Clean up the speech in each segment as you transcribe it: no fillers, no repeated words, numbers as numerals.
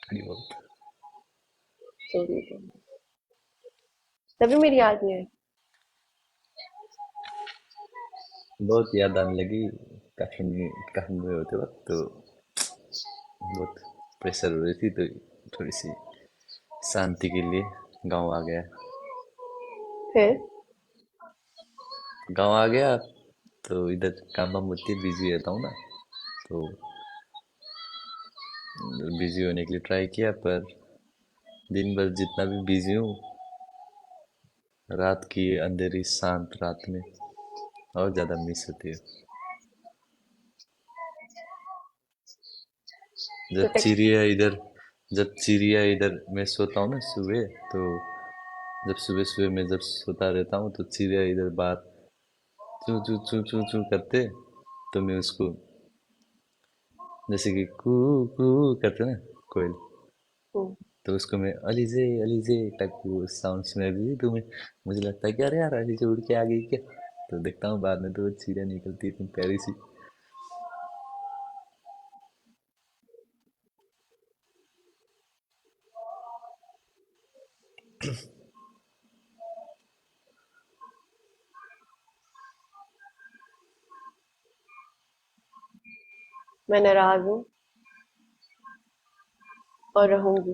थोड़ी बहुत। सॉरी, तभी मेरी याद नहीं आई। बहुत याद आने लगी काफी में होते वक्त, तो बहुत प्रेशर हो रही थी, तो थोड़ी सी शांति के लिए गांव आ गया। फिर गांव आ गया तो इधर काम वाम होती है, बिजी रहता हूँ ना, तो बिजी होने के लिए ट्राई किया, पर दिन भर जितना भी बिजी हूँ, रात की अंधेरी शांत रात में और ज्यादा मिस होती है। तो जब टेक्स्ट। चिड़िया इधर जब चिड़िया इधर मैं सोता हूँ ना सुबह, तो जब सुबह सुबह मैं जब सोता रहता हूँ तो चिड़िया इधर बाहर चू चू चू चू चू करते, तो मैं उसको, जैसे कि कू कू करते ना कोयल, तो उसको मैं अलीजे टाइप की साउंड सुनाई दी, तो मुझे लगता है कि अरे यार अलीजे उड़ के आ गई क्या। तो देखता हूँ बाद में तो वो चिड़िया निकलती है, इतनी प्यारी सी। मैं नाराज हूँ और रहूंगी।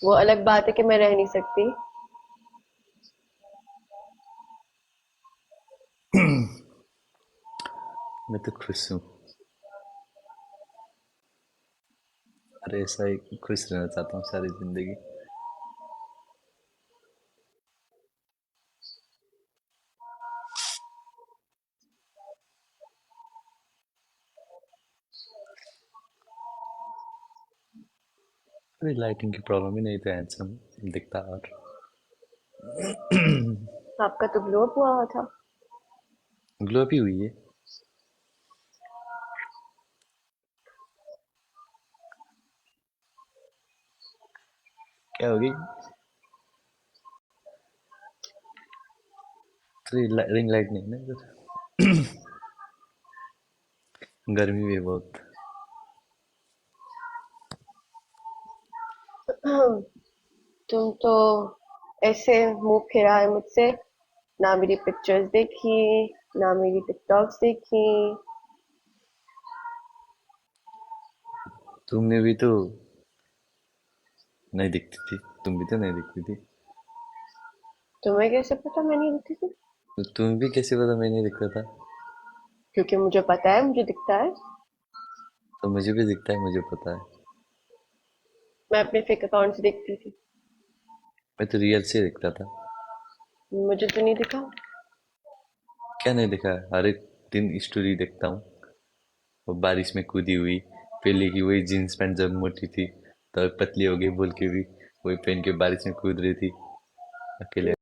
वो अलग बात है कि मैं रह नहीं सकती। मैं तो खुश हूँ। अरे ऐसा ही खुश रहना चाहता हूँ सारी जिंदगी। अरे लाइटिंग की प्रॉब्लम ही नहीं तो हैंडसम दिखता। और आपका तो ग्लो अप हुआ था। ग्लो भी हुई है। क्या होगी? रिंग लाइट नहीं है ना इधर। गर्मी भी है बहुत। तुम तो ऐसे मुंह फेरा है मुझसे। ना मेरी पिक्चर्स देखी, ना मेरी टिकटॉक्स देखी। तुमने भी तो नहीं दिखती थी, तुम भी तो नहीं दिखती थी। तुम्हें कैसे पता मैं नहीं दिखती थी? तो तुम भी कैसे पता मैं नहीं दिखता था? क्योंकि मुझे पता है, मुझे दिखता है। तो मुझे भी दिखता है, मुझे पता है। मैं अपने फेक अकाउंट से दिखती थी। मैं तो रियल से दिखता था। मुझे तो नहीं दिखा। क्या नहीं दिखा? हर एक दिन स्टोरी देखता हूँ। वो बारिश में कूदी हुई, पहले की वही जीन्स पैंट जब मोटी थी, तो अब पतली हो गई बोल के भी वही पहन के बारिश में कूद रही थी, अकेले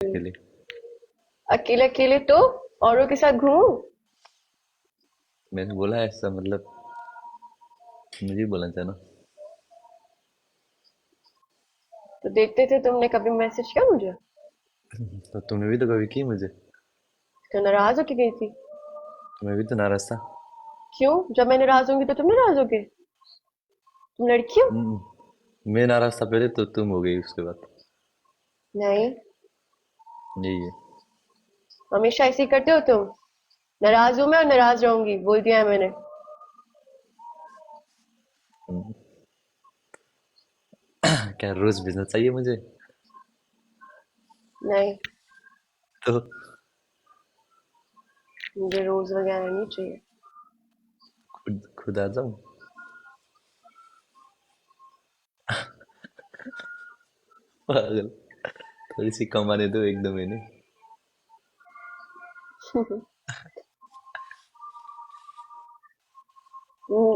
अकेले। अकेले अकेले तो औरों के साथ घूमूं? मैंने बोला ऐसा, मतलब मुझे बोलना था ना। तो देखते थे तुमने कभी मैसेज किया मुझे? तो तुमने भी तो कभी की मुझे। तो नाराज होके गई थी। तुम्हें भी तो नाराज था। क्यों? जब मैं नाराज होंगी तो तुम नाराज होगे? तुम लड़की हो? मैं नाराज था पहले, तो तुम हो गई उसके बाद। नहीं। यही है। हमेशा ऐसे ही करते हो तुम। नाराज हूं मैं और नाराज रहूंगी, बोल दिया है मैंने। हम्म, क्या रोज भेजना चाहिए मुझे? नहीं, तो मुझे रोज वगैरह नहीं चाहिए। खुद खुद आ जाऊं? पागल। थोड़ी सी कमाने दो, एक दो महीने।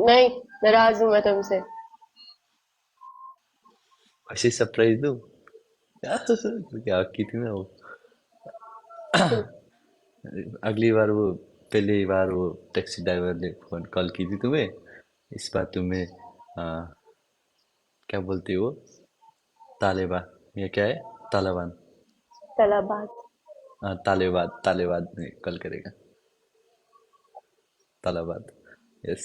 नहीं, नाराज हूं मैं तुमसे। ऐसे सरप्राइज दूं? क्या की थी ना वो। अगली बार वो, पहली बार वो टैक्सी ड्राइवर ने फोन कॉल की थी तुम्हें, इस बार तुम्हें क्या बोलती हो, तालेबा, ये क्या है, तालिबान। तलाबात। हाँ तालेबाद, तालेबाद में कॉल करेगा। तालाबाद। यस।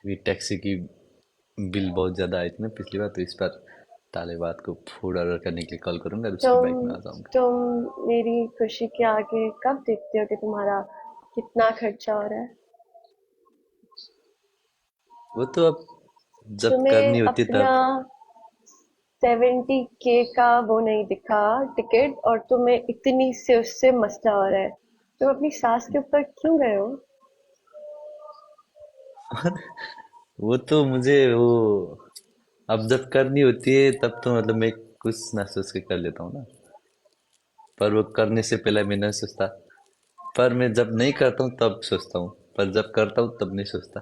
ये टैक्सी की बिल बहुत ज़्यादा आई थी ना पिछली बार, तो इस बार तालाबाद को फूड ऑर्डर करने के लिए कॉल करूंगा और उसकी बाइक तुम में आ जाऊंगा। तुम मेरी खुशी के आगे कब देखते हो कि तुम्हारा कितना खर्चा हो रहा है? वो तो अब जब करनी तुम्हें होती है अपना तब। 70K का वो नहीं दिखा टिकट, और तुम्हें इतनी से उससे मसला हो रहा है। तुम अपनी सास के ऊपर क्यों गए हो? वो तो मुझे वो अब जब करनी होती है तब तो मतलब मैं कुछ ना सोच के कर लेता हूँ ना। पर वो करने से पहले मैं नहीं सोचता। पर मैं जब नहीं करता हूँ तब सोचता हूँ, पर जब करता हूँ तब नहीं सोचता।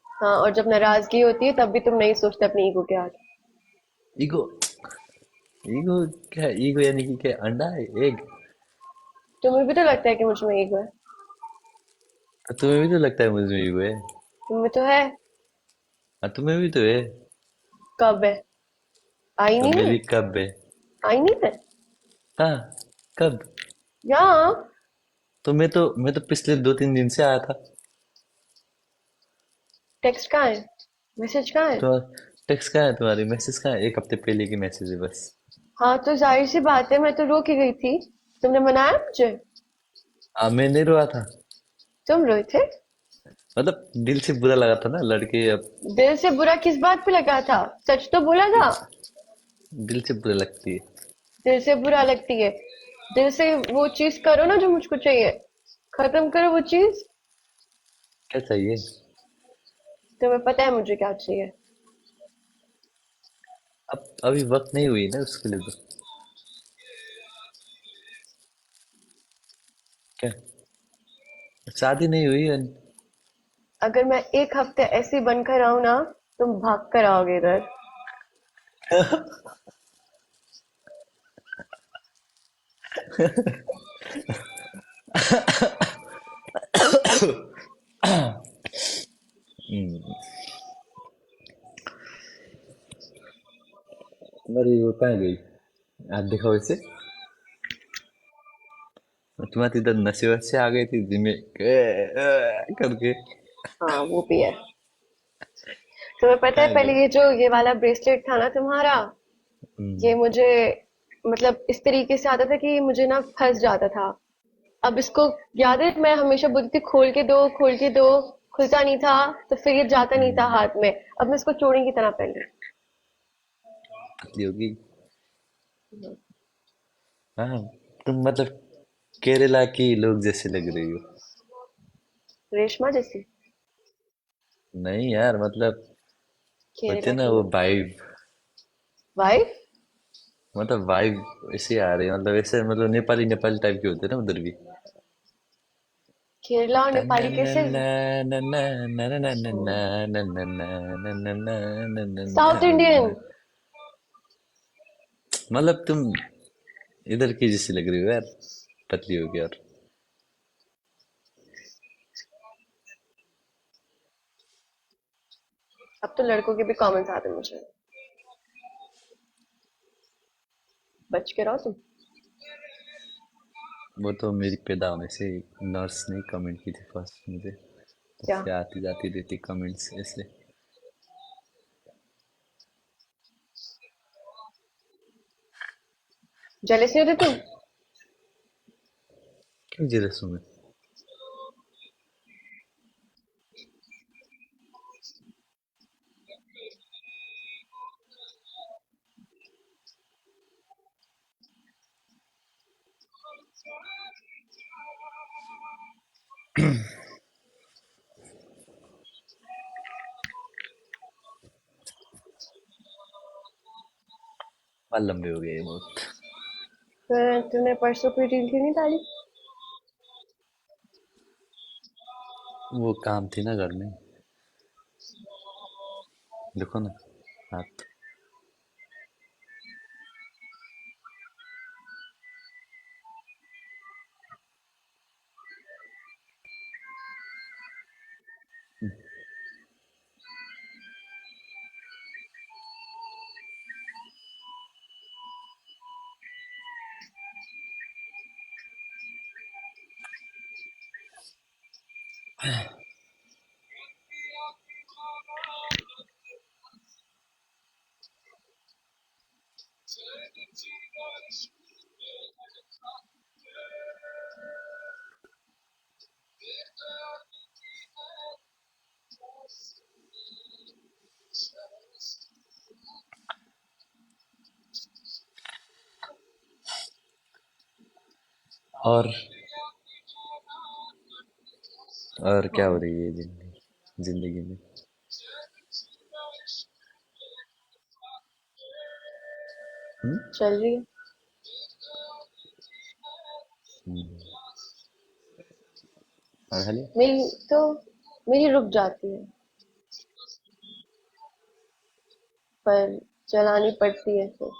हाँ, और जब नाराजगी होती है तब भी तुम नहीं सोचते अपनी ईगो के आगे। ईगो। ईगो क्या है? ईगो यानी कि क्या? अंडा है? एग? तुम्हें भी तो लगता है कि मुझ में ईगो है। तुम्हें भी तो लगता है मुझे में ईगो है। तुम्हें तो है। हाँ, तुम्हें भी तो है। कब है? आई तो नहीं मेरी है। कब है? आई नहीं है। हाँ। कब? यहाँ। तो मैं तो पिछले 2-3 दिन से आया था। टेक्स्ट कहाँ है? मैसेज कहाँ है? तो टेक्स्ट कहाँ है? तुम्हारी मैसेज कहाँ है? 1 हफ्ते पहले की मैसेज है बस। हाँ, तो जाहिर सी बात है, मैं तो रो के गई थी। तुमने मनाया मुझे? हाँ, मैं नहीं रोया था। तुम रोए थे। मतलब दिल से बुरा लगा था ना लड़के अब। दिल से बुरा किस बात पे लगा था? सच तो बोला था। दिल से बुरा लगती है। दिल से बुरा लगती है। दिल से वो चीज करो ना जो मुझको चाहिए। खत्म करो वो चीज। क्या चाहिए? तुम्हें पता है मुझे क्या चाहिए। अब अभी वक्त नहीं हुई ना उसके लिए तो। क्या? शादी नहीं हुई है। अगर मैं एक हफ्ते ऐसी बनकर आऊं ना, तुम भाग कर आओगे इधर। हम्म, तुम्हारी वो कहाँ गई? आज देखा वैसे। तुम्हारे इधर नशे वशे आ गई थी जिम्मे करके। हाँ, वो भी है। तुम्हें पता है, कहाँ पहले गई? ये वाला ब्रेसलेट था ना तुम्हारा, ये हम्म। मुझे मतलब इस तरीके से आता था कि मुझे ना फंस जाता था। अब इसको याद है, मैं हमेशा बोलती थी खोल के दो, खोल के दो। खुलता नहीं था। तो फिर ये जाता नहीं था हम्म, हाथ में। अब मैं इसको चूड़ी की तरह पहन रही पतली होगी। हूँ। हाँ। तुम मतलब केरला की लोग जैसे लग रही हो। रेशमा जैसी। नहीं यार, मतलब होते केरला ना की वो लोग। वाइब। वाइफ। मतलब वाइब ऐसे आ रही है, मतलब ऐसे मतलब नेपाली नेपाली टाइप के होते हैं ना उधर भी। केरला और नेपाली कैसे? South Indian. मतलब तुम इधर की जैसी लग रही हो यार, पतली होगी और। अब तो लड़कों के भी कमेंट्स आते हैं मुझे। बच के रहो तुम। वो तो मेरी पैदा होने से नर्स ने कमेंट की थी फर्स्ट मुझे। तब क्या? से आती जाती रहती कमेंट्स ऐसे। जेलस नहीं होते तुम? क्यों जेलस हूँ मैं? बाल लंबे हो गए बहुत। फिर तुमने परसों कोई रील क्यों नहीं डाली? वो काम थी ना घर में। देखो ना, हाथ। और और क्या हो हाँ, रही है जिंदगी जिंदगी में? हम्म? चल रही है। हम्म, पढ़ा लिया? मेरी तो मेरी रुक जाती है, पर चलानी पड़ती है फिर।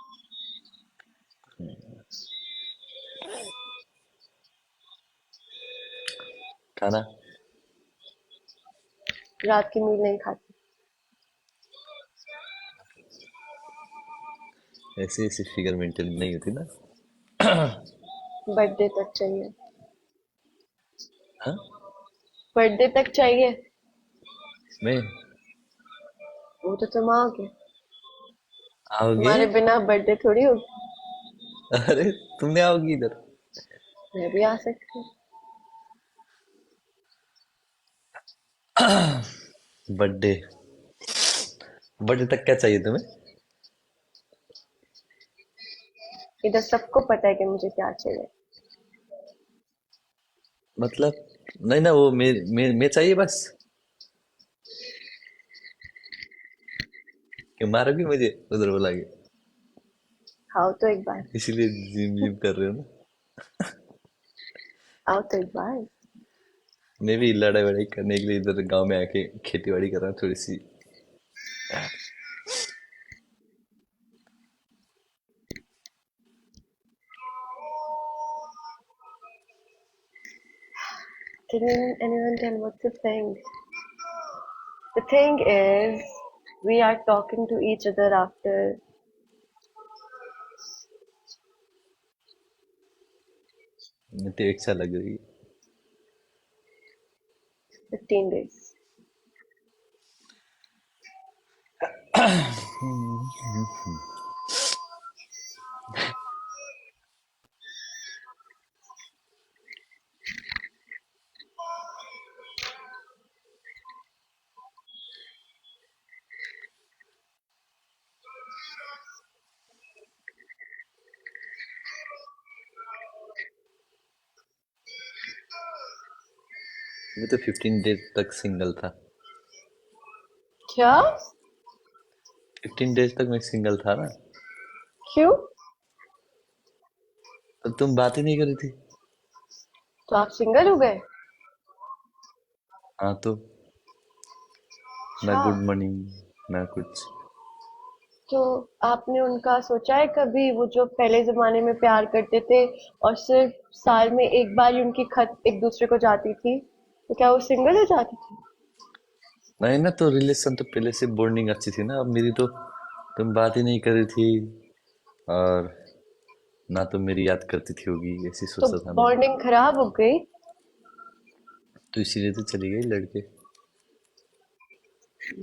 खाना? रात की मील नहीं खाती। ऐसी ऐसी फिगर मेंटेन नहीं होती ना। बर्थडे तक चाहिए। हाँ। बर्थडे तक चाहिए। मैं वो तो तुम आओगे। आओगे? तुम्हारे बिना बर्थडे थोड़ी होगी। अरे तुमने आओगी इधर? मैं भी आ सकती हूँ। बर्थडे बर्थडे तक क्या चाहिए तुम्हें? इधर सबको पता है कि मुझे क्या चाहिए। मतलब नहीं ना, वो मैं चाहिए बस, कि मारोगी मुझे उधर बुला के? आओ तो एक बार। इसीलिए जिम जिम कर रहे हो ना? आओ तो एक बार। मैं भी लड़ाई वड़ाई करने के लिए इधर गांव में आके खेती बाड़ी कर रहा हूँ थोड़ी सी। Can anyone tell what's the thing? The thing is, we are talking to each other after मैं तो अच्छा लग रही 15 days. मैं तो 15 डेज तक सिंगल था। क्या? 15 डेज तक मैं सिंगल था ना। क्यों? तो तुम बात ही नहीं करी थी। तो आप सिंगल हो गए? हाँ तो ना अच्छा। गुड मॉर्निंग ना कुछ। तो आपने उनका सोचा है कभी, वो जो पहले जमाने में प्यार करते थे और सिर्फ साल में एक बार ही उनकी खत एक दूसरे को जाती थी, तो क्या वो सिंगल हो जाती थी? नहीं ना, तो रिलेशन तो पहले से बॉन्डिंग अच्छी थी ना। अब मेरी तो तुम बात ही नहीं करी थी, और ना तो मेरी याद करती थी होगी, ऐसी तो सोचता था मैं। बॉन्डिंग खराब हो गई। तो इसीलिए तो चली गई लड़के।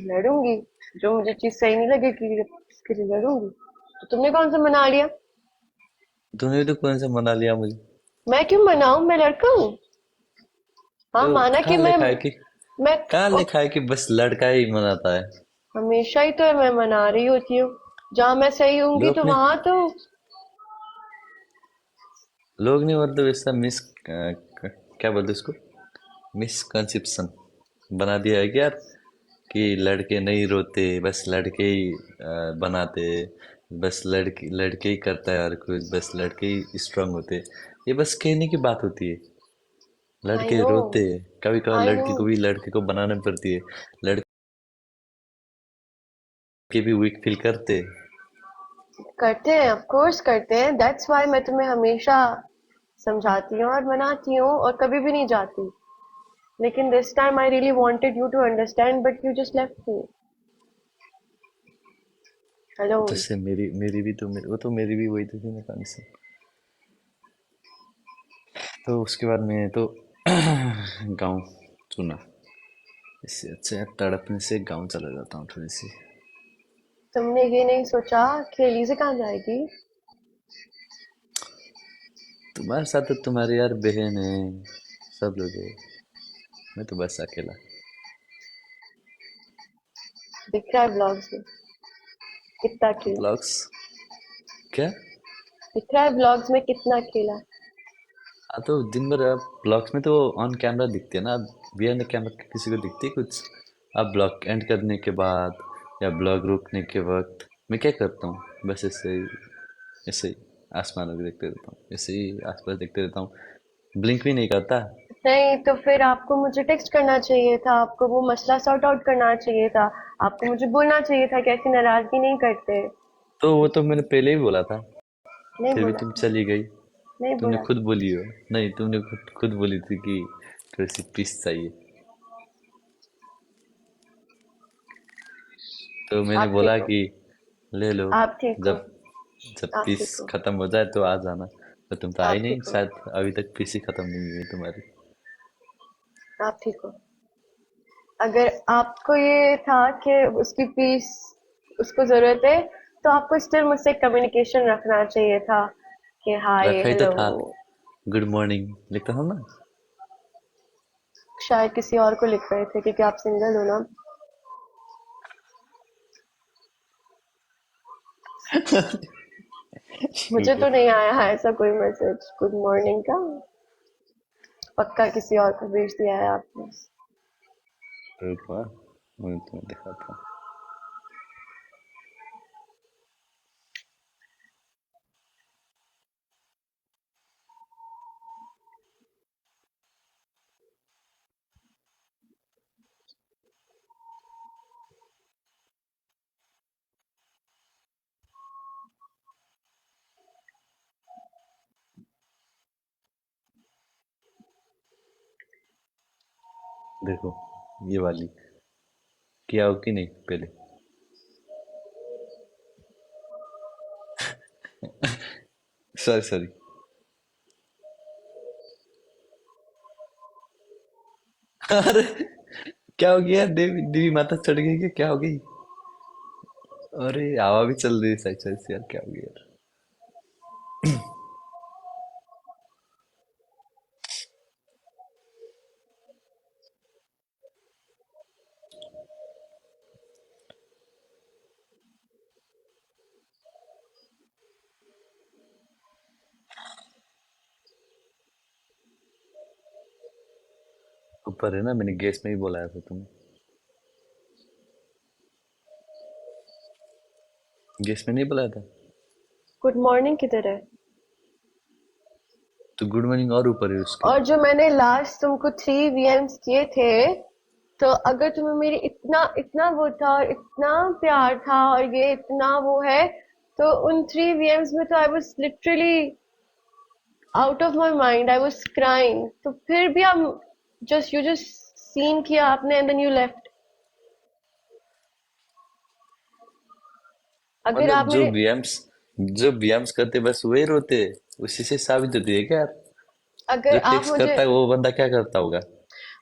लड़ूंगी। जो मुझे चीज सही नहीं लगेगी उसके लिए लड़ूंगी। तो तुमने कौन सा मना लिया? तूने भी तो कौन सा मना लिया मुझे? मैं क्यों मनाऊं, मैं लड़का हूँ। हाँ, तो माना कि कहाँ लिखा है कि मैं कहाँ ओ, लिखा है कि बस लड़का ही मनाता है? हमेशा ही तो मैं मना रही होती हूँ। जहाँ मैं सही होंगी लोग तो ने वहां तो। लोग ने मतलब ऐसा क्या बोलते उसको, मिसकंसेप्शन बना दिया है कि यार, कि लड़के नहीं रोते, बस लड़के ही बनाते, बस लड़के लड़के ही करता है, और कुछ बस लड़के ही स्ट्रांग होते। ये बस कहने की बात होती है। आई लड़के नो। रोते हैं, कभी कभार आई नो। लड़की को भी लड़के को बनाना पड़ती है। लड़के भी वीक फील करते। करते हैं, ऑफ कोर्स करते हैं। दैट्स व्हाई मैं तुम्हें हमेशा समझाती हूँ और मनाती हूँ और कभी भी नहीं जाती। लेकिन this time I really wanted you to understand but you just left me. Hello. जैसे मेरी मेरी भी तो वो तो मेरी भी वही थी ना कंडीशन। तो उसके बाद मैं तो गाँव सुना, इससे अच्छा है तड़पने से गाँव चला जाता हूँ थोड़ी सी। तुमने ये नहीं सोचा कि एलिज़ा कहाँ जाएगी? तुम्हारे साथ तो तुम्हारी यार बहन है, सब लोग है, मैं तो बस अकेला। दिख रहा है व्लॉग्स में कितना अकेला। ब्लॉग्स क्या? दिख रहा है व्लॉग्स में कितना अकेला। हाँ तो दिन भर आप ब्लॉग्स में तो ऑन कैमरा दिखते हैं ना, बिहाइंड द कैमरा किसी को दिखती है कुछ? आप ब्लॉग एंड करने के बाद या ब्लॉग रोकने के वक्त मैं क्या करता हूँ, बस ऐसे ही आसमानों को देखते रहता हूँ, ऐसे ही आसपास देखते रहता हूँ, ब्लिंक भी नहीं करता। नहीं तो फिर आपको मुझे टेक्स्ट करना चाहिए था, आपको वो मसला सॉर्ट आउट करना चाहिए था, आपको मुझे बोलना चाहिए था कि ऐसी नाराजगी नहीं करते। तो वो तो मैंने पहले ही बोला था, नहीं फिर भी बोला तुम था। चली गई। नहीं तुमने बोला खुद था। बोली हो, नहीं तुमने खुद बोली थी कि थोड़ी सी पीस चाहिए, तो मैंने आप बोला ठीक हो। कि ले लो। आप ठीक हो। जब जब आप पीस ठीक हो। खत्म हो जाए तो आ जाना। तो तुम तो आई आप नहीं, ठीक हो। शायद अभी तक पीस ही खत्म नहीं हुई है तुम्हारी। आप ठीक हो। अगर आपको ये था कि उसकी फीस उसको जरूरत है, तो आपको स्टिल मुझसे कम्युनिकेशन रखना चाहिए था कि हाय रखा ही तो हेलो। था, गुड मॉर्निंग लिखता था ना। शायद किसी और को लिख रहे थे क्योंकि आप सिंगल हो ना। मुझे झूठे। तो नहीं आया है ऐसा कोई मैसेज गुड मॉर्निंग का। पक्का किसी और को भेज दिया है आपने। रुको हाँ, मैं तुम्हें दिखाता हूँ। देखो ये वाली, किया हो कि नहीं पहले? Sorry sorry. अरे क्या हो गया, देवी देवी माता चढ़ गई क्या, क्या हो गई? अरे हवा भी चल रही है साइड साइड से यार, क्या हो गया यार? ऊपर है ना, मैंने गैस में ही बुलाया था तुम्हें। गैस में नहीं बुलाया था? गुड मॉर्निंग किधर है? तो गुड मॉर्निंग और ऊपर है उसके। और जो मैंने लास्ट तुमको 3 VMs किए थे, तो अगर तुम्हें मेरी इतना इतना वो था और इतना प्यार था और ये इतना वो है, तो उन 3 VMs में तो I was literally out of my mind, I was crying, तो फिर भी आप जस्ट सीन किया आपने एंड देन यू लेफ्ट। अगर मतलब आप मेरे जो बीएम्स करते बस वही रोते, उसी से साबित होती है क्या यार? अगर जो आप टेक्स्ट मुझे करता है वो बंदा क्या करता होगा?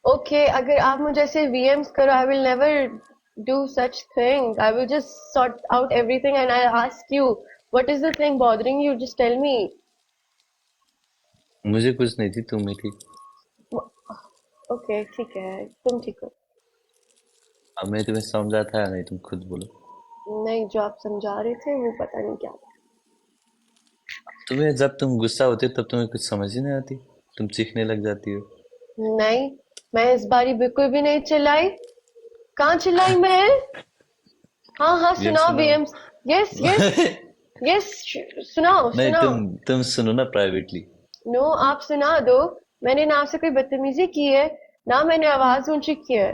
ओके अगर आप मुझे ऐसे VMs करो, I will never do such thing. I will just sort out everything and I'll ask you, what is the thing bothering you? Just tell me. मुझे कुछ नहीं थी, तुम ही थी। ओके ठीक है, तुम ठीक हो। अब मैं तुम्हें समझा था या नहीं, तुम खुद बोलो। नहीं, जो आप समझा रहे थे वो पता नहीं क्या था। तुम्हें जब तुम गुस्सा होती हो तब तुम्हें कुछ समझ ही नहीं आती, तुम चीखने लग जाती हो। नहीं, मैं इस बारी बिल्कुल भी नहीं चिल्लाई। कहाँ चिल्लाई मैं? हाँ हाँ बीएम सुनाओ सुनाओ। VMs। यस यस यस, सुनाओ नहीं सुनाओ। तुम सुनो ना प्राइवेटली। नो, आप सुना दो। मैंने ना आपसे कोई बदतमीजी की है, ना मैंने आवाज ऊंची की है।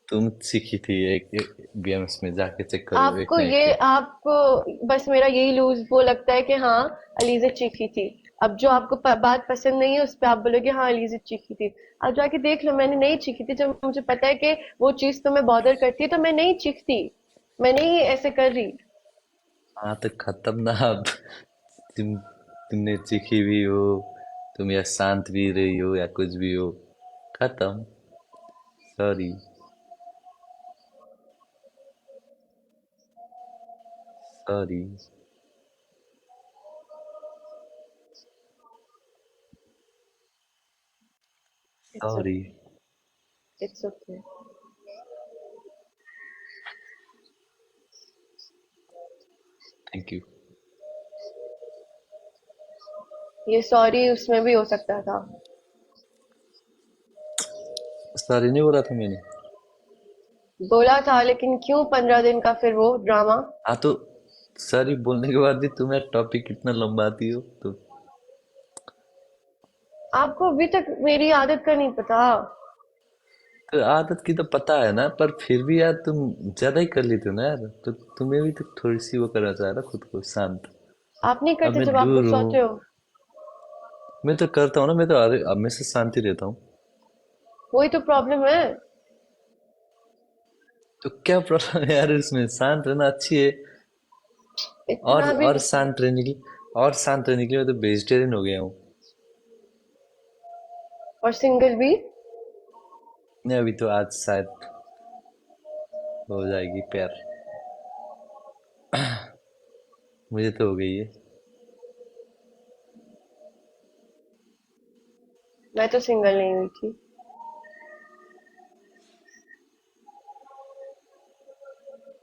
तुम सीखी थी एक बीएमएस में, जाके चेक करो एक आपको ना एक ये पे। आपको बस मेरा यही लूज वो लगता है कि हाँ अलीज़ा चीखी थी। अब जो आपको बात पसंद नहीं है उस पे आप बोलोगे हाँ अलीज़ा चीखी थी। आप जाके देख लो, मैंने नहीं चीखी थी। जब मुझे पता है कि वो चीज तुम्हें बॉदर करती है तो मैं नहीं चीखती। मैं नहीं ऐसे कर रही। हाँ तो खत्म ना अब। तुमने चीखी भी हो, तुम या शांत भी रही हो या कुछ भी हो, खत्म। Sorry sorry it's sorry okay, it's okay. Thank you. ये सॉरी उसमें भी हो सकता था। सॉरी नहीं बोला था मैंने। बोला था, लेकिन क्यों 15 दिन का फिर वो ड्रामा? हाँ तो सॉरी बोलने के बाद भी तुम्हें टॉपिक इतना लंबाती हो तो। आपको अभी तक मेरी आदत का नहीं पता। आदत की तो पता है ना, पर फिर भी यार तुम ज्यादा ही कर लेते हो ना यार, तो तुम्हें भी तो थोड़ी सी वो करना चाहिए ना, खुद को शांत। आप नहीं अब करते मैं जब आप दूर गुस्सा हूँ। होते हो। मैं तो करता हूँ ना, मैं तो हमेशा शांति रहता हूँ। वही तो प्रॉब्लम है। तो क्या प्रॉब्लम है यार, इसमें शांत रहना अच्छी है। इतना भी और नहीं। शांत रहने की और शांत रहने के लिए मैं तो वेजिटेरियन हो गया हूँ। और सिंगल भी। नहीं, अभी तो आज शायद हो जाएगी प्यार। मुझे तो हो गई है। मैं तो सिंगल नहीं हुई थी।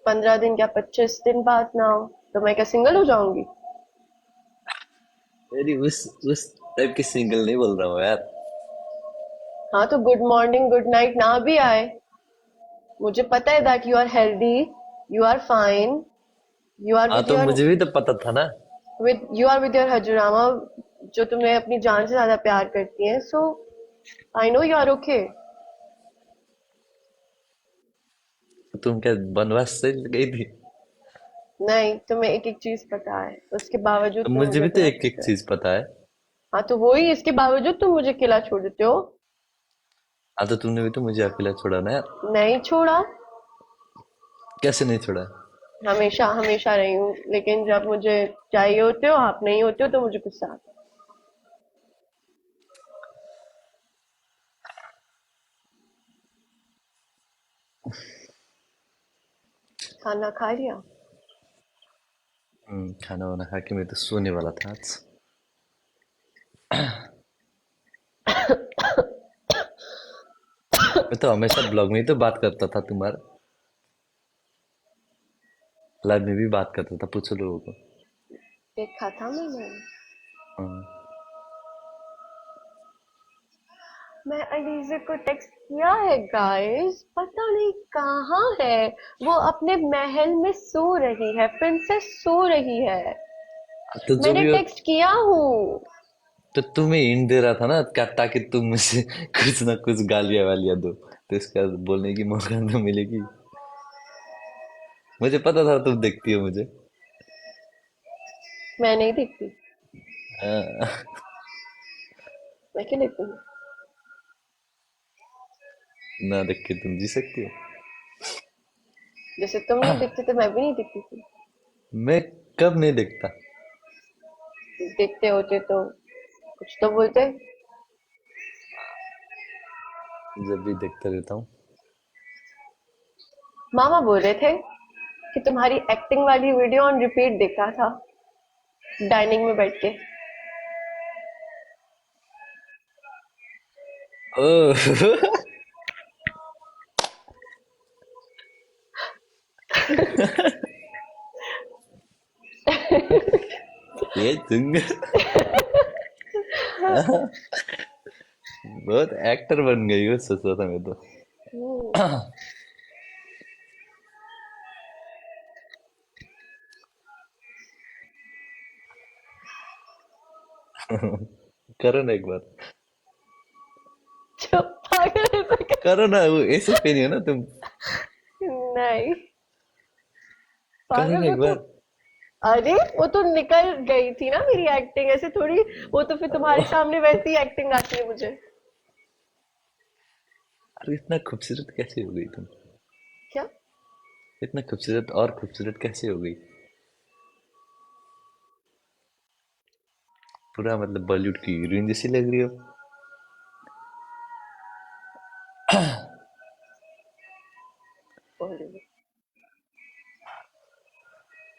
15 दिन क्या 25 दिन बाद ना हो तो मैं क्या सिंगल हो जाऊंगी? मेरी उस टाइप की सिंगल नहीं बोल रहा हूँ यार। हाँ तो गुड मॉर्निंग गुड नाइट ना भी आए, मुझे पता है that you are healthy, you are fine, you are हाँ विद तो योर मुझे भी तो पता था ना। विद योर हजूरामा, जो तुम्हें अपनी जान से ज्यादा प्यार करती है। So I know you are okay. तो तुम क्या बनवास से गई थी? नहीं, तुम्हें एक एक चीज पता है, उसके बावजूद तो तुम मुझे मुझे भी तो अकेला एक छोड़ एक रहे हो। चीज पता है। हाँ तो वही, इसके बावजूद तुम मुझे अकेला छोड़ देते हो। हाँ तो तुमने भी तो मुझे अकेला छोड़ा ना यार। नहीं छोड़ा। कैसे नहीं छोड़ा? हमेशा हमेशा रही हूँ, लेकिन जब मुझे चाहिए होते हो, आप नहीं होते हो, तो मुझे गुस्सा आता है। खाना खा लिया? खाना वाना खा के मैं तो सोने वाला था आज। मैं तो हमेशा ब्लॉग में ही तो बात करता था तुम्हारा। लाइव में भी बात करता था, पूछो लोगों को। देखा था मैंने। हाँ। मैं अलीजे को टेक्स्ट किया है गाइस, पता नहीं कहाँ है। वो अपने महल में सो रही है, प्रिंसेस सो रही है। तो जो मैंने भी हो, टेक्स्ट किया हूँ। तो तुम्हें हिंट दे रहा था ना क्या, ताकि तुम मुझसे कुछ ना कुछ गालियां वालियां दो, तो इसका बोलने की मौका तो मिलेगी। मुझे पता था तुम देखती हो मुझे। मैं नहीं देखती। हाँ। मैं क्यों देखूंगी? ना देख के तुम जी सकती हो? जैसे तुम नहीं दिखते तो मैं भी नहीं दिखती थी। मैं कब नहीं देखता? दिखते होते तो कुछ तो बोलते। जब भी देखता रहता हूँ। मामा बोल रहे थे कि तुम्हारी एक्टिंग वाली वीडियो ऑन रिपीट देख रहा था, डाइनिंग में बैठ के। ओह। ये तुम बहुत एक्टर बन गई हो, सोचा था मैं तो। हम्म, करो ना एक बार। चुप पागल है तो करो ना, वो ऐसे पे नहीं हो ना तुम। नहीं, करो पागल ना वो एक तो। बार। अरे वो तो निकल गई थी ना मेरी एक्टिंग, ऐसे थोड़ी। वो तो फिर तुम्हारे सामने वैसी ही एक्टिंग आती है मुझे। अरे इतना खूबसूरत कैसे हो गई तुम? क्या? इतना खूबसूरत और खूबसूरत कैसे हो गई? पूरा मतलब बॉलीवुड की हीरोइन जैसी लग रही हो।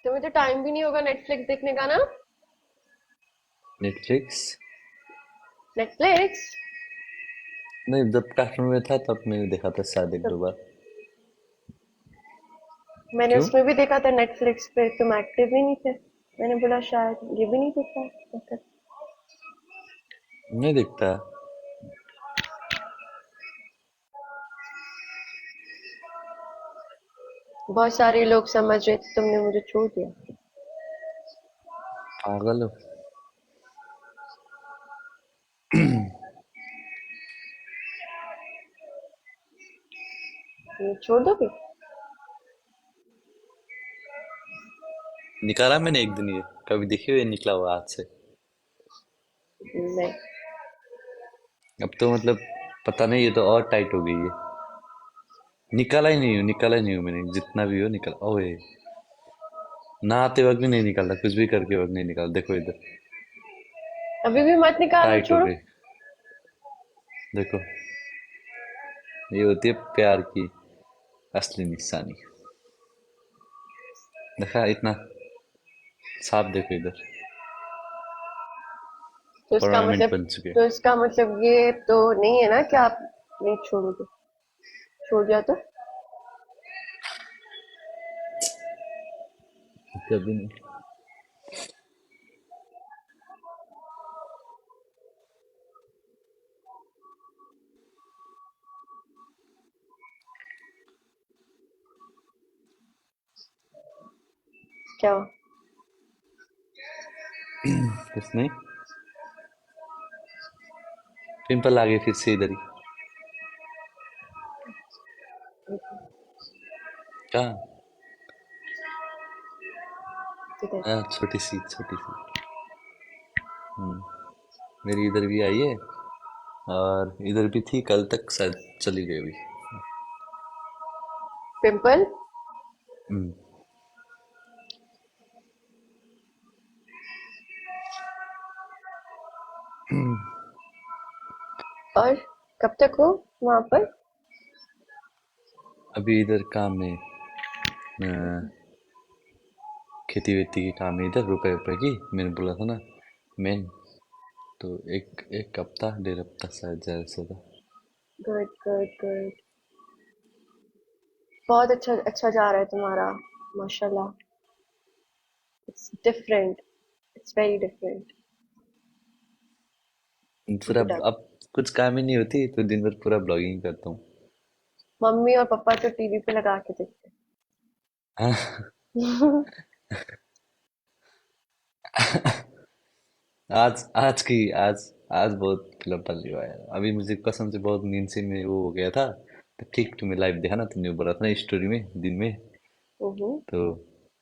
तुम्हें तो टाइम भी नहीं होगा नेटफ्लिक्स देखने का ना। नेटफ्लिक्स? नेटफ्लिक्स नहीं, जब काश्मीर में था तब मैंने देखा था शायद एक तो दो बार। मैंने क्यों? उसमें भी देखा था नेटफ्लिक्स पे, तुम एक्टिव ही नहीं थे। मैंने बोला शायद ये भी नहीं देखा है। नहीं देखता। बहुत सारे लोग समझ रहे थे तुमने मुझे छोड़ दिया। पागल हो? ये छोड़ दोगे? निकाला मैंने एक दिन, ये कभी देखी हुई निकला हुआ हाथ से? नहीं। अब तो मतलब पता नहीं, ये तो और टाइट हो गई है। निकाला ही नहीं हूँ मैंने, जितना भी हो निकाला। ओए, नहाते वक्त भी नहीं निकाला, कुछ भी करके वक्त नहीं निकाला। देखो इधर, अभी भी मत निकालो, टाइट हो छोड़ो। गई। देखो, ये होती है प्यार की असली निशानी। देखा इतना साफ? देखो इधर, तो इसका परमानेंट मतलब बन चुके हैं। तो इसका मतलब ये तो नहीं है ना कि आप नहीं छोड़ोगे। छोड़ दिया तो कभी नहीं। क्या हो? कुछ नहीं, पिंपल आ गए फिर से इधर ही। कहाँ? किधर? हाँ, छोटी सी छोटी सी। मेरी इधर भी आई है, और इधर भी थी कल तक, शायद चली गई अभी। पिंपल? हम्म, और कब तक हो वहां पर? अभी इधर काम में, खेती वेती की काम है इधर, रुपए रुपए की मैंने बोला था ना, मेन। तो एक एक हफ्ता, डेढ़ हफ्ता शायद, ज्यादा से ज्यादा। Good good good. बहुत अच्छा अच्छा जा रहा है तुम्हारा, माशाल्लाह। It's different, it's very different. फिर कीप इट अप। अब कुछ काम ही नहीं होती तो दिन भर पूरा ब्लॉगिंग करता हूँ। मम्मी और पापा तो टीवी पे लगा के देखते हाँ, हैं। आज आज बहुत फिल्म पल हुआ है अभी, मुझे कसम से बहुत नींद से में वो हो गया था। तो ठीक तुम्हें लाइव देखा ना, तुमने बोला था ना स्टोरी में दिन में। हम्म। तो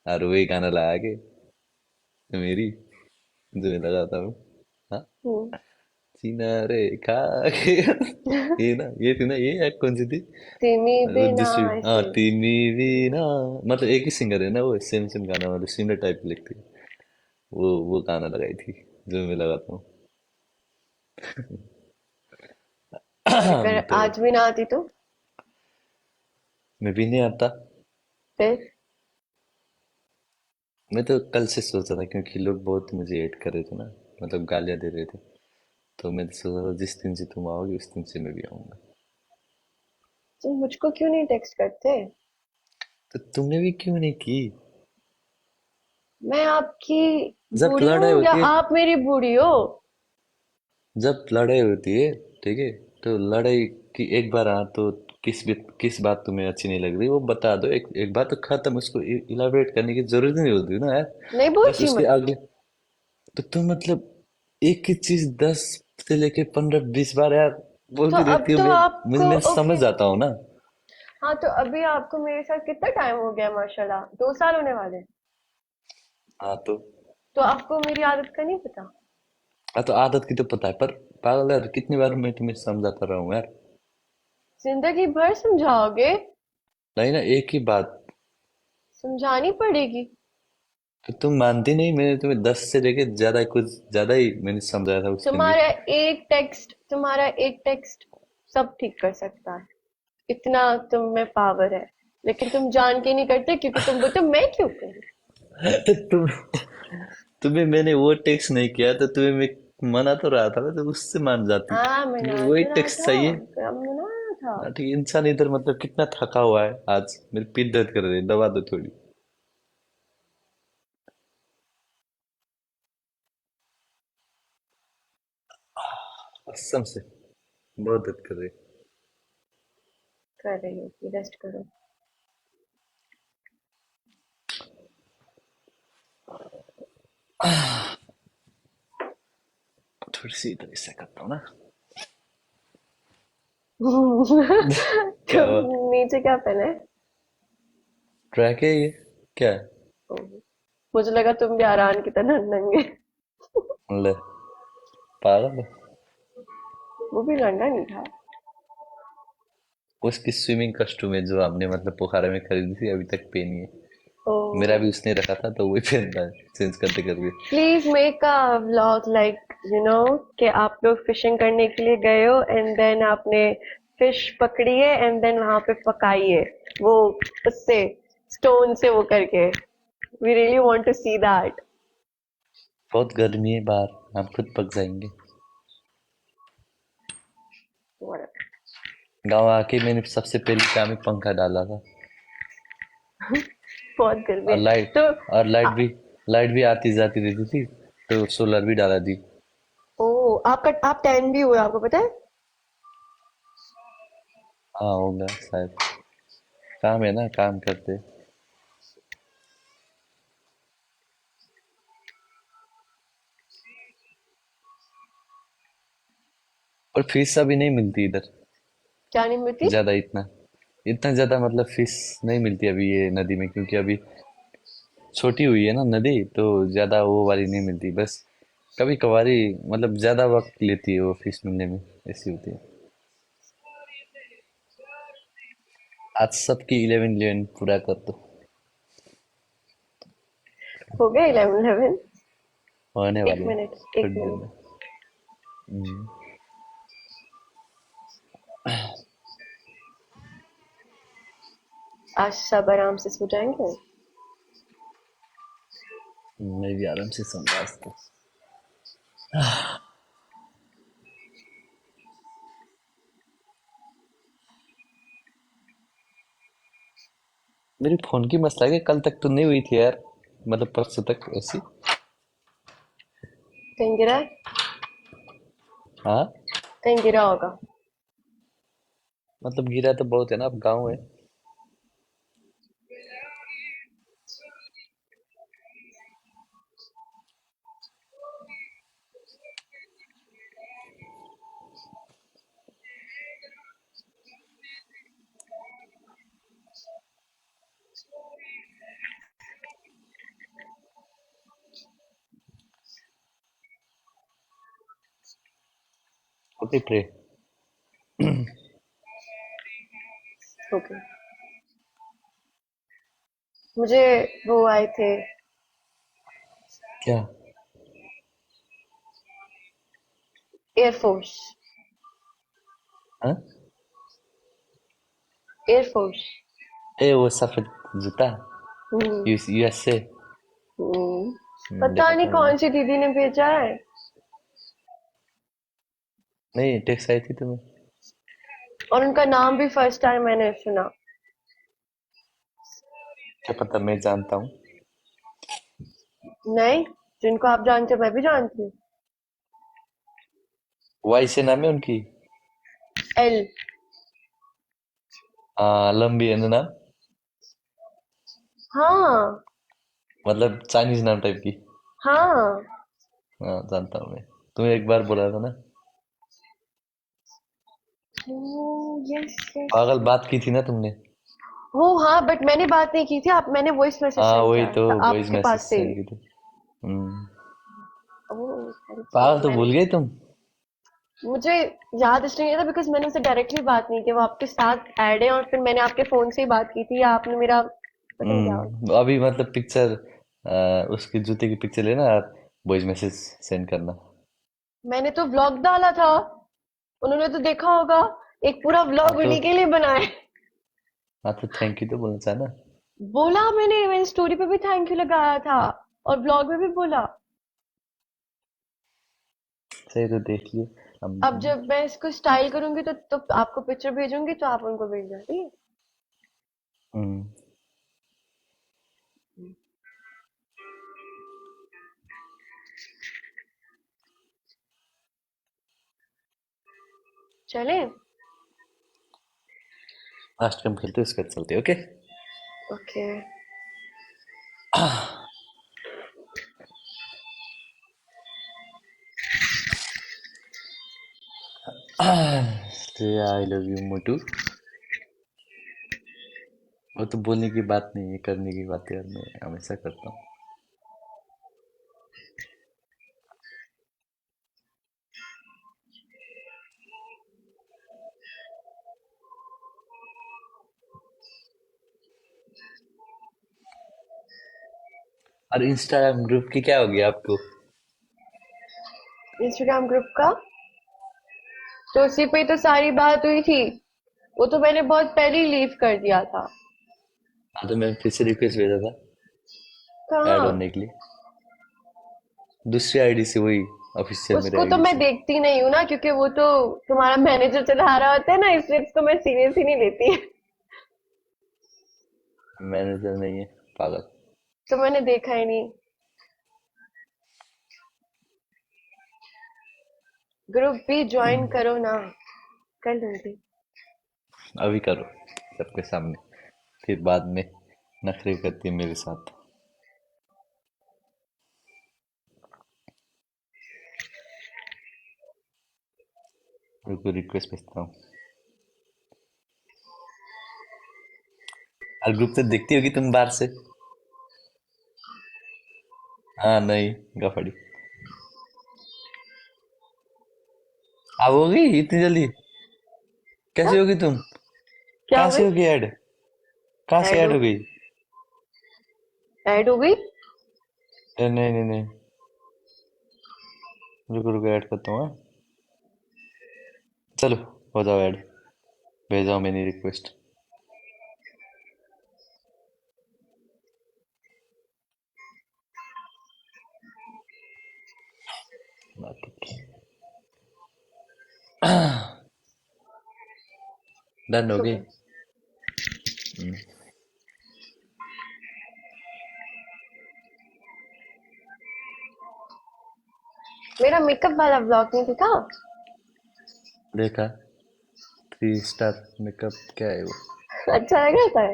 और वही गाना लगा के, तो मेरी, जो मैं लगाता हूँ। हाँ, हम्म। सीना रे खा के। ये ना, ये थी ना, ये एक्ट कौन सी थी? तिमी वो बिना दूसरी, हाँ, ऐसे। तीमी भी ना। मतलब एक ही सिंगर है ना वो, सेम सेम गाना, मतलब सिमिलर टाइप की लिखती है। वो गाना लगाई थी, जो मैं लगाता अगर हूँ। तो आज भी ना आती तो मैं भी नहीं आता। फिर? मैं तो कल से सोच रहा था, क्योंकि लोग बहुत मुझे ऐड कर रहे थे ना, मतलब गालियां दे रहे थे। तो मैं तो सोच रहा था जिस दिन से तुम आओगे उस दिन से मैं भी आऊंगा। तुम मुझको क्यों नहीं टेक्स्ट करते? तो तुमने भी क्यों नहीं की? मैं आपकी जब बूढ़ी लड़ाई हूँ या होती है, आप मेरी बूढ़ी हो? जब लड़ाई होती है, ठीक है, तो लड़ाई की एक बार, हाँ, तो किस बात तुम्हें अच्छी नहीं लग रही वो बता दो, एक बात तो खत्म, उसको इलाबरेट करने की जरूरत नहीं होती ना यार। नहीं बस पूछी उसके मैं। अगले, तो तुम मतलब एक ही चीज 10 से लेके 15-20 बार यार तो बोलती अब रहती हो। तो मैं आपको मैं समझ ओके। जाता हूँ ना। हाँ तो अभी आपको मेरे साथ कितना टाइम हो गया, माशाल्लाह 2 साल होने वाले हैं। हाँ तो, तो आपको मेरी आदत का नहीं पता? हाँ तो आदत की तो पता है, पर पागल यार, कितनी बार मैं तुम्हें समझाता रहा हूँ यार। जिंदगी भर समझाओगे? नहीं ना, एक ही बात। समझानी पड़ेगी। तो तुम मानती नहीं, मैंने तुम्हें 10 से लेके ज्यादा, कुछ ज्यादा ही मैंने समझाया था उस दिन भी। तुम्हारा एक टेक्स्ट सब ठीक कर सकता है। इतना तुम में पावर है। लेकिन तुम जान के नहीं करते क्योंकि तुम बोलते हो मैं क्यों करूं। तुम तुम्हें मैंने वो टेक्स्ट नहीं किया तो तुम्हें मैं मना तो रहा था ना, तो उससे मान जाती। हाँ तुम्हें मना वही तो रहा टेक्स्ट था, चाहिए। कब मना था। हाँ, ठीक है, इंसान इधर मतलब कितना थका हुआ है आज, मेरी पीठ दर्द कर रही है, दबा दो थोड़ी। कसम से बहुत दर्द कर रही है। कर रही होगी, रेस्ट करो। थोड़ी सी इधर इससे करता हूँ ना। क्या तुम हुआ? नीचे क्या पहने? ट्रैक है ये? क्या है? मुझे लगा तुम भी आरान की तरह नंगे। ले, पागल है। वो भी नंगा नहीं था। उसकी स्विमिंग कॉस्ट्यूम है जो हमने मतलब पोखरा में खरीदी थी, अभी तक पहनी है। ओ, मेरा भी उसने रखा था तो वही पहनता है चेंज करते करते। Please make a vlog like कि आप लोग फिशिंग करने के लिए गए हो एंड देन आपने फिश पकड़ी है एंड देन वहां पे पकाई है, वो उससे स्टोन से वो करके। We really want to see that. बहुत गर्मी है बाहर, हम खुद पक जाएंगे। गांव आके मैंने सबसे पहले काम ही पंखा डाला था। बहुत गर्मी और है लाइट तो। और आ, लाइट भी आती जाती रहती थी, तो सोलर भी डाला दी। ओ, आप टैन भी हुए, आपको पता है? हाँ होगा शायद, काम है ना, काम करते। और फीस अभी नहीं मिलती इधर क्या नहीं मिलती? ज्यादा, इतना इतना ज्यादा मतलब फीस नहीं मिलती अभी ये नदी में, क्योंकि अभी छोटी हुई है ना नदी, तो ज्यादा वो वाली नहीं मिलती। बस कभी कभारी मतलब ज्यादा वक्त लेती है वो फीस मिलने में, ऐसी होती है। आज सबकी 11-11 पूरा कर दो। हो गया 11-11। होने एक वाले हैं मिनट, एक थोड़ी देर मिनट। में। हम्म, आज सब आराम से सो जाएंगे। मैं भी आराम से समझा सकता हूँ। मेरी फोन की मसला है कि कल तक तो नहीं हुई थी यार, मतलब परसों तक ऐसी। कहीं गिरा है? हाँ, कहीं गिरा होगा। मतलब गिरा तो बहुत है ना, अब गाँव है। Okay pray. ओके। मुझे वो आए थे, क्या? एयरफोर्स। हाँ? एयरफोर्स। ए वो सफेद जूता, हम्म। यूएसए। पता देखा नहीं था मैंने। कौन सी दीदी ने भेजा है। नहीं, टेक्स्ट आई थी तुम्हें? और उनका नाम भी फर्स्ट टाइम मैंने सुना। क्या पता, मैं जानता हूँ। नहीं, जिनको आप जानते हो मैं भी जानती हूँ। वाई से नाम है उनकी। एल। लंबी है ना नाम, हाँ। मतलब चाइनीज नाम टाइप की। हाँ। हाँ जानता हूँ मैं, तुम्हें एक बार बोला था ना। Yes yes. पागल, बात की थी ना तुमने। वो हाँ, बट मैंने बात नहीं की थी, आप मैंने वॉइस मैसेज हाँ सेंड वही किया तो, था वॉइस आपके मैसेज पास से सेंड ही। की थी। हम्म। ओह, थैंक यू। पागल, तो मैंने, भूल गए तुम। मुझे याद इसलिए नहीं था बिकॉज मैंने उनसे डायरेक्टली बात नहीं की, वो आपके साथ ऐड है और फिर मैंने आपके फोन से ही बात की थी, या आपने मेरा पता नहीं क्या हुआ। अभी मतलब पिक्चर, उसकी जूते की पिक्चर लेना और वॉइस मैसेज सेंड करना। मैंने तो व्लॉग डाला था, उन्होंने तो देखा होगा। एक पूरा हाँ व्लॉग तो उन्हीं के लिए बनाया है। हाँ तो थैंक यू तो बोलना चाहे ना। बोला मैंने स्टोरी पे भी थैंक यू लगाया था और ब्लॉग में भी बोला। सही, तो देख लिए हम। अब जब मैं इसको स्टाइल करूंगी तो आपको पिक्चर भेजूंगी तो आप उनको भेजना, ठीक हम्म, है। चले। लास्ट गेम खेलते हैं, उसके बाद चलते हैं, okay. Okay. I love you मोटू। वो तो बोलने की बात नहीं है, करने की बात है, और मैं हमेशा करता हूँ। और इंस्टाग्राम ग्रुप की क्या हो गया आपको? इंस्टाग्राम ग्रुप का तो उसी पे तो सारी बात हुई थी। वो तो मैंने बहुत पहले ही लीव कर दिया था। हाँ, तो मैं फिर से रिक्वेस्ट भेजा था ऐड कहाँ? होने के लिए, दूसरी आईडी से, वही ऑफिशियल मेरे उसको तो आईडी मैं से। देखती नहीं हूँ ना, क्योंकि वो तो तुम्हारा मैनेजर चला रहा होता है ना, इसलिए उसको मैं सीरियस ही नहीं लेती। मैनेजर नहीं है, पागल। तो मैंने देखा ही नहीं। ग्रुप भी ज्वाइन करो ना, कर लूंगी। अभी करो सबके सामने, फिर बाद में नखरे करती है मेरे साथ। रुको, रिक्वेस्ट भेजता हूँ। और ग्रुप से दिखती होगी तुम बाहर से। हाँ, नहीं, गफड़ी। अब हो गई इतनी जल्दी? क्या? कैसे होगी तुम? क्या कहाँ हो से गई? होगी ऐड? कहाँ से ऐड ऐड हो हो गई। गई? ऐड हो गई। नहीं नहीं नहीं, रुको रुको, ऐड करता हूँ, हाँ? चलो, हो जाओ ऐड। भेजा हूँ मैंने रिक्वेस्ट। डन हो गई। सुपर। मेरा मेकअप वाला ब्लॉग नहीं दिखा? देखा, 3 स्टार मेकअप, क्या है वो? अच्छा लगा था।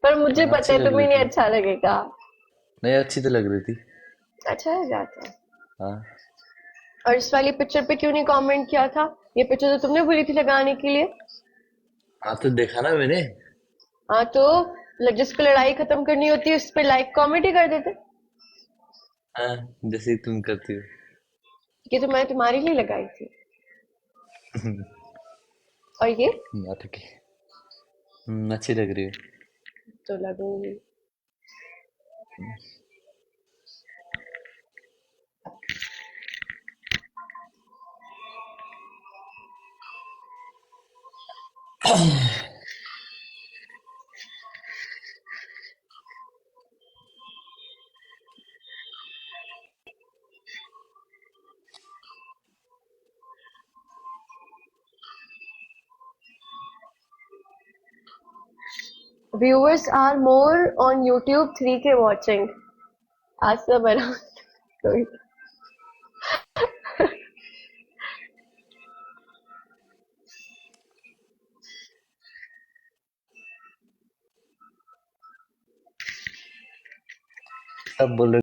पर मुझे हाँ, पता अच्छी है लग रही तुम्हें नहीं थी। अच्छा लगेगा। नहीं, अच्छी तो लग रही थी। अच्छा लगा था। हाँ। और इस वाली पिक्चर पे क्यों नहीं कमेंट किया था? ये पिक्चर तो तुमने बोली थी लगाने के लिए। हाँ, तो देखा ना मैंने। हाँ तो जिसको लड़ाई खत्म करनी होती है उस पे लाइक कमेंट ही कर देते। हाँ, जैसे ही तुम करती हो। ये तो मैं तुम्हारे लिए लगाई थी। और ये नाटक है। अच्छी लग रही है। तो लगूंगी। Viewers are more on YouTube 3K watching. आज से बना कोई। सब बोल रहे